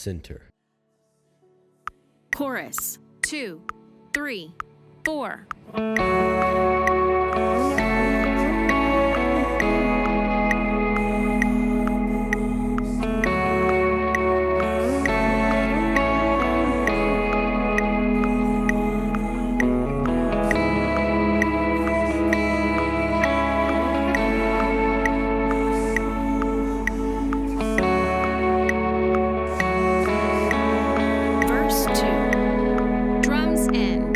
center. Chorus 2, 3, 4. Verse 2. Drums in.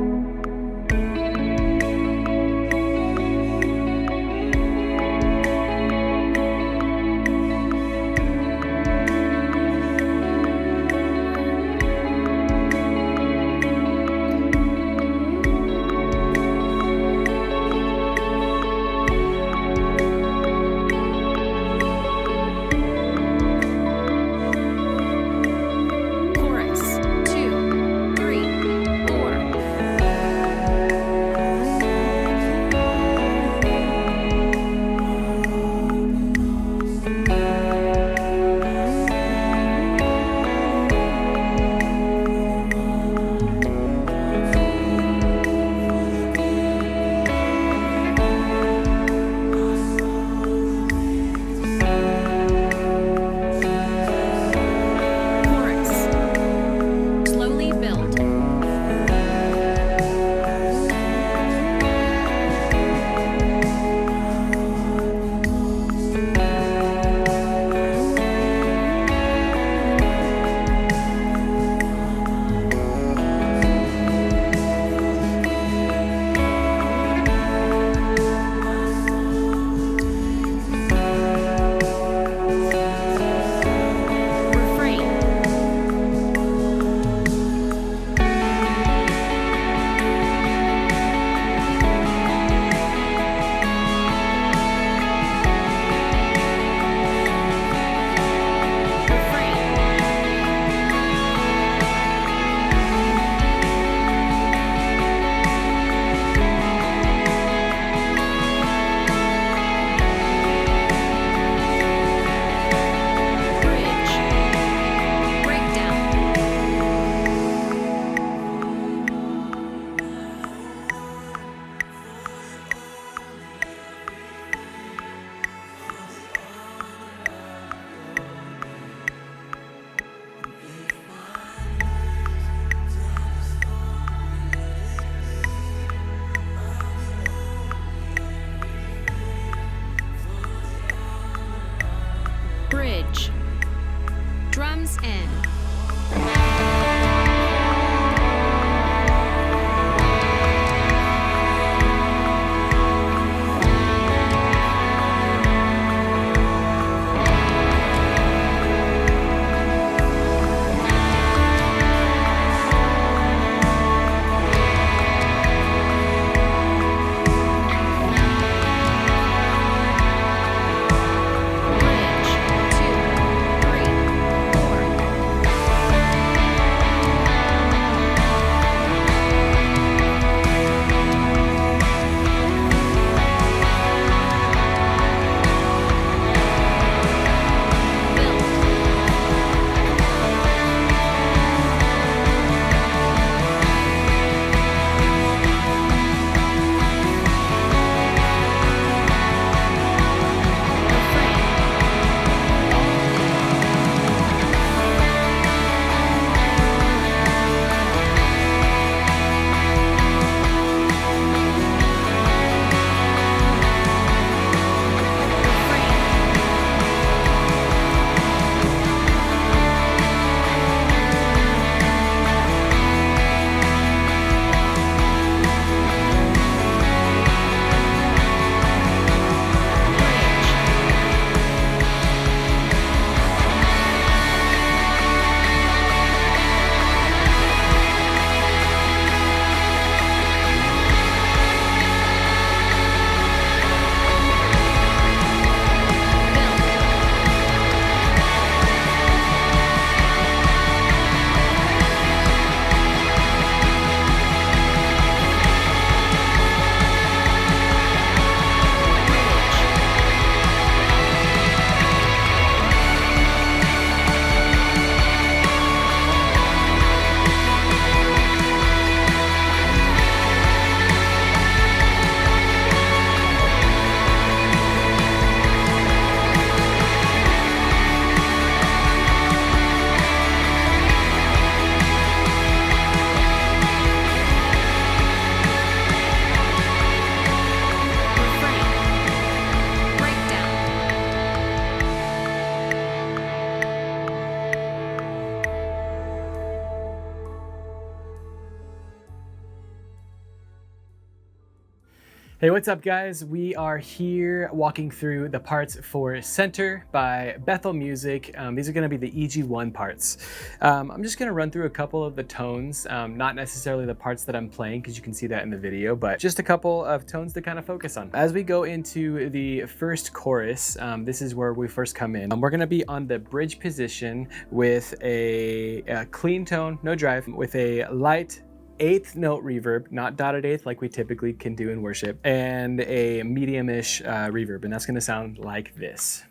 Hey, what's up guys? We are here walking through the parts for Center by Bethel Music. These are gonna be the EG1 parts. I'm just gonna run through a couple of the tones, not necessarily the parts that I'm playing because you can see that in the video, but just a couple of tones to kind of focus on. As we go into the first chorus, this is where we first come in. We're gonna be on the bridge position with a clean tone, no drive, with a light eighth note reverb, not dotted eighth like we typically can do in worship, and a medium-ish reverb, and that's gonna sound like this.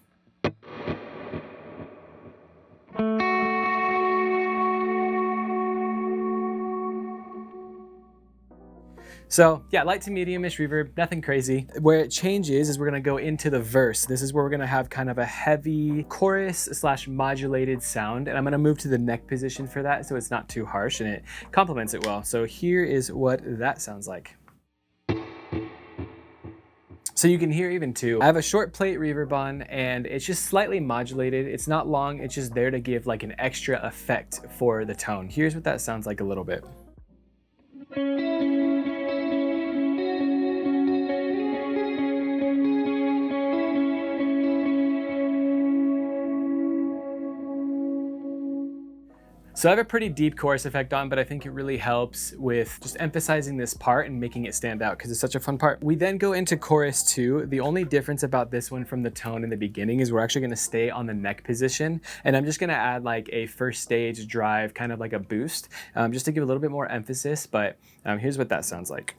So yeah, light to medium-ish reverb, nothing crazy. Where it changes is we're gonna go into the verse. This is where we're gonna have kind of a heavy chorus / modulated sound, and I'm gonna move to the neck position for that so it's not too harsh and it complements it well. So here is what that sounds like. So you can hear even too, I have a short plate reverb on and it's just slightly modulated. It's not long, it's just there to give like an extra effect for the tone. Here's what that sounds like a little bit. So I have a pretty deep chorus effect on, but I think it really helps with just emphasizing this part and making it stand out because it's such a fun part. We then go into chorus 2. The only difference about this one from the tone in the beginning is we're actually gonna stay on the neck position, and I'm just gonna add like a first stage drive, kind of like a boost, just to give a little bit more emphasis, but here's what that sounds like.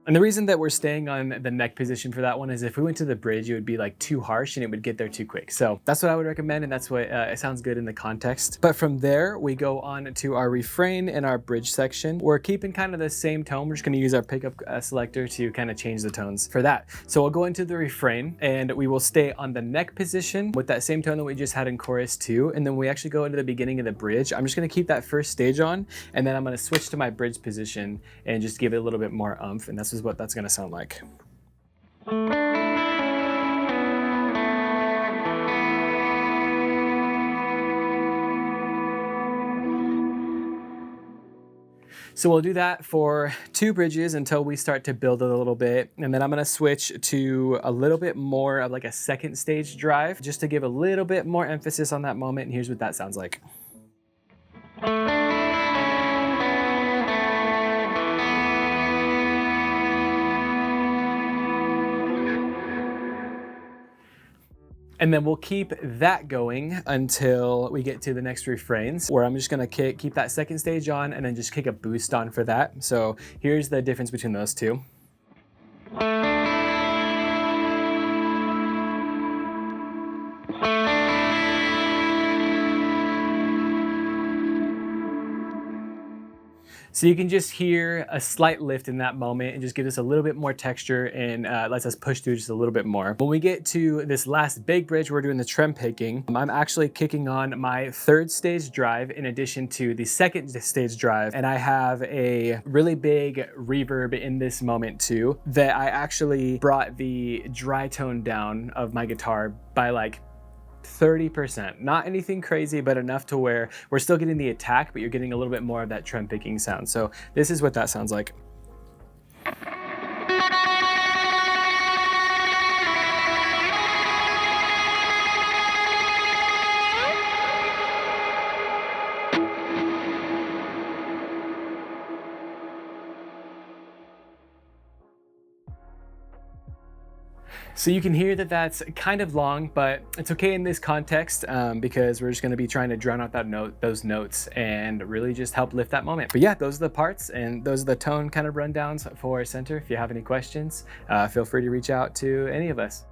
And the reason that we're staying on the neck position for that one is if we went to the bridge, it would be like too harsh and it would get there too quick. So that's what I would recommend, and that's what it sounds good in the context. But from there, we go on to our refrain and our bridge section. We're keeping kind of the same tone. We're just gonna use our pickup selector to kind of change the tones for that. So we'll go into the refrain and we will stay on the neck position with that same tone that we just had in chorus 2. And then we actually go into the beginning of the bridge. I'm just gonna keep that first stage on, and then I'm gonna switch to my bridge position and just give it a little bit more oomph. And that's what that's going to sound like. So we'll do that for 2 bridges until we start to build it a little bit. And then I'm gonna switch to a little bit more of like a second stage drive just to give a little bit more emphasis on that moment. And here's what that sounds like. And then we'll keep that going until we get to the next refrains, where I'm just gonna keep that second stage on and then just kick a boost on for that. So here's the difference between those two. So you can just hear a slight lift in that moment and just gives us a little bit more texture and lets us push through just a little bit more. When we get to this last big bridge, we're doing the trem picking. I'm actually kicking on my third stage drive in addition to the second stage drive. And I have a really big reverb in this moment too, that I actually brought the dry tone down of my guitar by like 30%. Not anything crazy, but enough to where we're still getting the attack, but you're getting a little bit more of that trem picking sound. So this is what that sounds like. So you can hear that that's kind of long, but it's okay in this context because we're just going to be trying to drown out those notes and really just help lift that moment. But yeah, those are the parts and those are the tone kind of rundowns for Center. If you have any questions, feel free to reach out to any of us.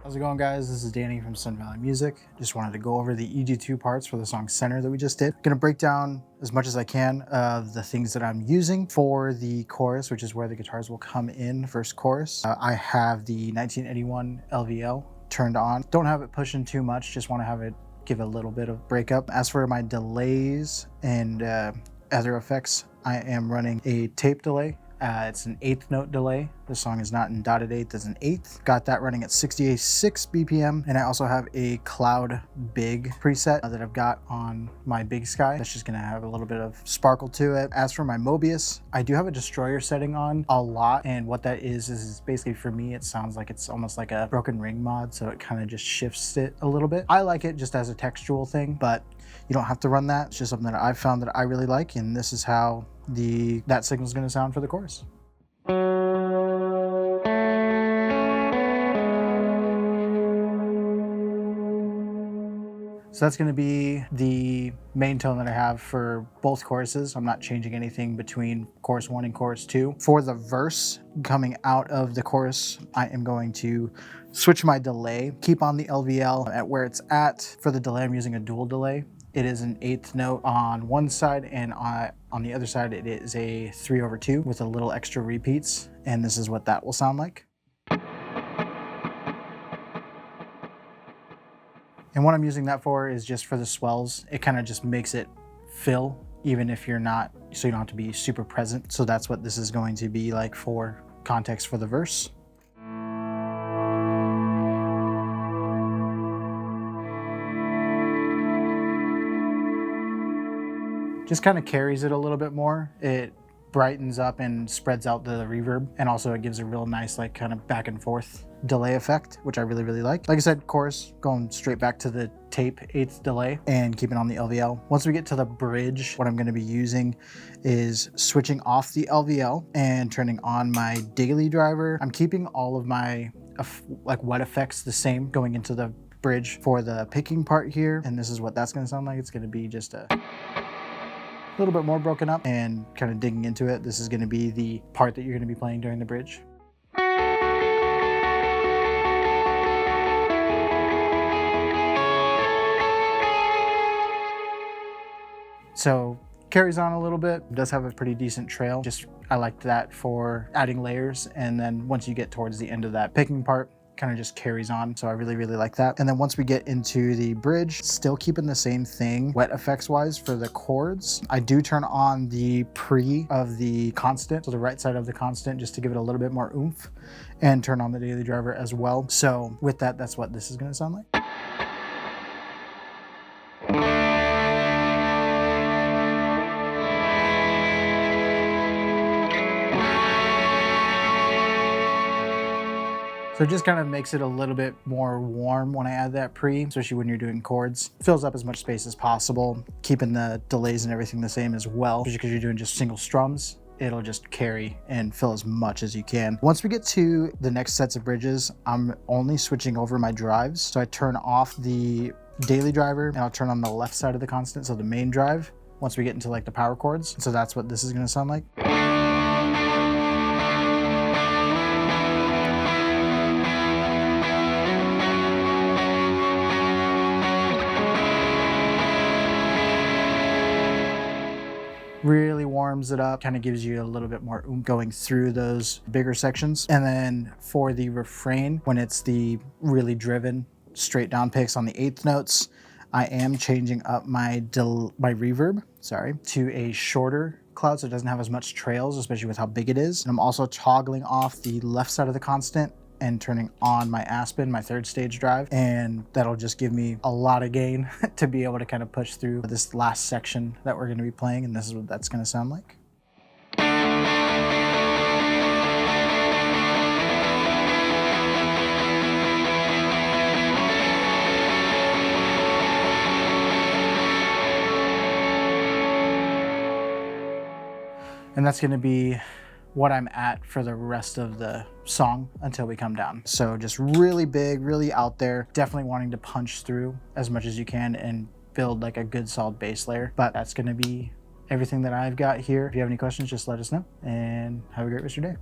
How's it going, guys? This is Danny from Sun Valley Music. Just wanted to go over the EG2 parts for the song Center that we just did. Gonna break down as much as I can of the things that I'm using for the chorus, which is where the guitars will come in first chorus. I have the 1981 LVL turned on. Don't have it pushing too much, just want to have it give a little bit of breakup. As for my delays and other effects, I am running a tape delay It's an eighth note delay. This song is not in dotted eighth, it's an eighth. Got that running at 66 BPM. And I also have a cloud big preset that I've got on my big sky. That's just gonna have a little bit of sparkle to it. As for my Mobius, I do have a destroyer setting on a lot. And what that is basically, for me, it sounds like it's almost like a broken ring mod. So it kind of just shifts it a little bit. I like it just as a textual thing, but you don't have to run that. It's just something that I've found that I really like. And this is how that signal is gonna sound for the chorus. So that's going to be the main tone that I have for both choruses. I'm not changing anything between chorus 1 and chorus 2. For the verse coming out of the chorus, I am going to switch my delay, keep on the LVL at where it's at. For the delay, I'm using a dual delay. It is an eighth note on one side, and on the other side, it is a 3/2 with a little extra repeats. And this is what that will sound like. And what I'm using that for is just for the swells. It kind of just makes it fill, even if you're not, so you don't have to be super present. So that's what this is going to be like for context for the verse. Just kind of carries it a little bit more. It brightens up and spreads out the reverb, and also it gives a real nice like kind of back and forth delay effect, which I really, really like. Like I said, chorus going straight back to the tape eighth delay and keeping on the LVL. Once we get to the bridge, what I'm going to be using is switching off the LVL and turning on my daily driver. I'm keeping all of my like wet effects the same going into the bridge for the picking part here, and this is what that's going to sound like. It's going to be just a little bit more broken up and kind of digging into it. This is going to be the part that you're going to be playing during the bridge. So carries on a little bit. It does have a pretty decent trail. Just I like that for adding layers. And then once you get towards the end of that picking part, kind of just carries on. So I really, really like that. And then once we get into the bridge, still keeping the same thing wet effects wise for the chords. I do turn on the pre of the constant, so the right side of the constant, just to give it a little bit more oomph, and turn on the daily driver as well. So with that, that's what this is going to sound like. So it just kind of makes it a little bit more warm when I add that pre, especially when you're doing chords. Fills up as much space as possible, keeping the delays and everything the same as well, especially because you're doing just single strums. It'll just carry and fill as much as you can. Once we get to the next sets of bridges, I'm only switching over my drives. So I turn off the daily driver and I'll turn on the left side of the constant, so the main drive, once we get into like the power chords. So that's what this is going to sound like. Really warms it up, kind of gives you a little bit more oomph going through those bigger sections. And then for the refrain, when it's the really driven straight down picks on the eighth notes, I am changing up my reverb, to a shorter cloud so it doesn't have as much trails, especially with how big it is. And I'm also toggling off the left side of the constant and turning on my Aspen, my third stage drive, and that'll just give me a lot of gain to be able to kind of push through this last section that we're going to be playing, and this is what that's going to sound like. And that's going to be what I'm at for the rest of the song until we come down. So just really big, really out there, definitely wanting to punch through as much as you can and build like a good solid bass layer. But that's going to be everything that I've got here. If you have any questions, just let us know, and have a great rest of your day.